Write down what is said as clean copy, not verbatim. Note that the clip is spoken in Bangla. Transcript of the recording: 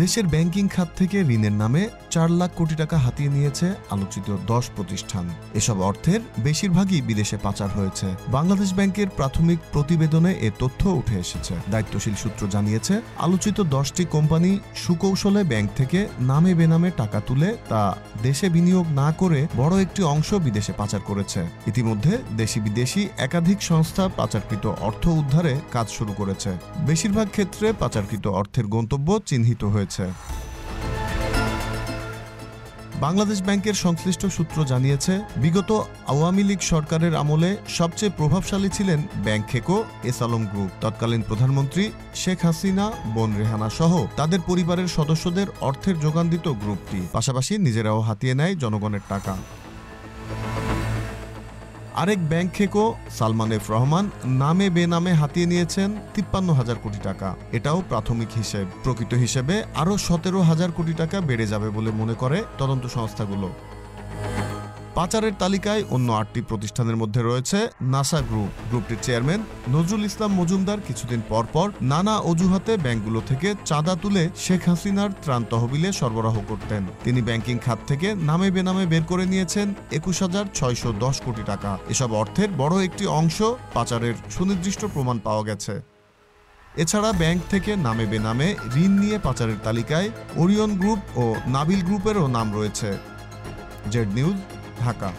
দেশের ব্যাংকিং খাত থেকে ঋণের নামে ৪ লাখ কোটি টাকা হাতিয়ে নিয়েছে আলোচিত ১০ প্রতিষ্ঠান। এসব অর্থের বেশিরভাগই বিদেশে পাচার হয়েছে। বাংলাদেশ ব্যাংকের প্রাথমিক প্রতিবেদনে এ তথ্য উঠে এসেছে। দায়িত্বশীল সূত্র জানিয়েছে, আলোচিত ১০টি কোম্পানি সুকৌশলে ব্যাংক থেকে নামে বেনামে টাকা তুলে তা দেশে বিনিয়োগ না করে বড় একটি অংশ বিদেশে পাচার করেছে। ইতিমধ্যে দেশি বিদেশি একাধিক সংস্থা পাচারকৃত অর্থ উদ্ধারে কাজ শুরু করেছে। বেশিরভাগ ক্ষেত্রে পাচারকৃত অর্থের গন্তব্য চিহ্নিত হয়েছে। বাংলাদেশ ব্যাংকের সংশ্লিষ্ট সূত্র জানিয়েছে, বিগত আওয়ামী লীগ সরকারের আমলে সবচেয়ে প্রভাবশালী ছিলেন ব্যাংক খেকো এস আলম গ্রুপ। তৎকালীন প্রধানমন্ত্রী শেখ হাসিনা, বোন রেহানা সহ তাদের পরিবারের সদস্যদের অর্থের যোগান দিত গ্রুপটি। পাশাপাশি নিজেরাও হাতিয়ে নেয় জনগণের টাকা। আরেক ব্যাংক খেকো সালমান এফ রহমান নামে বেনামে হাতিয়ে নিয়েছেন ৫৩,০০০ কোটি টাকা। এটাও প্রাথমিক হিসেব। প্রকৃত হিসেবে আরও ১৭,০০০ কোটি টাকা বেড়ে যাবে বলে মনে করে তদন্ত সংস্থাগুলো। পাচারের তালিকায় অন্য ৮টি প্রতিষ্ঠানের মধ্যে রয়েছে NASA group. গ্রুপটির chairman Nazrul Islam Majumdar কিছুদিন পরপর নানা অজুহাতে ব্যাংকগুলো থেকে চাঁদা তুলে শেখ হাসিনার ত্রাণ তহবিলে সরবরাহ করতেন। তিনি ব্যাংকিং খাত থেকে নামে বেনামে বের করে নিয়েছেন ২১,৬১০ কোটি টাকা। এসব অর্থের বড় একটি অংশ পাচারের সুনির্দিষ্ট প্রমাণ পাওয়া গেছে। এছাড়া ব্যাংক থেকে নামে বেনামে ঋণ নিয়ে পাচারের তালিকায় ওরিয়ন গ্রুপ ও নাবিল গ্রুপেরও নাম রয়েছে। Z news, Dhaka.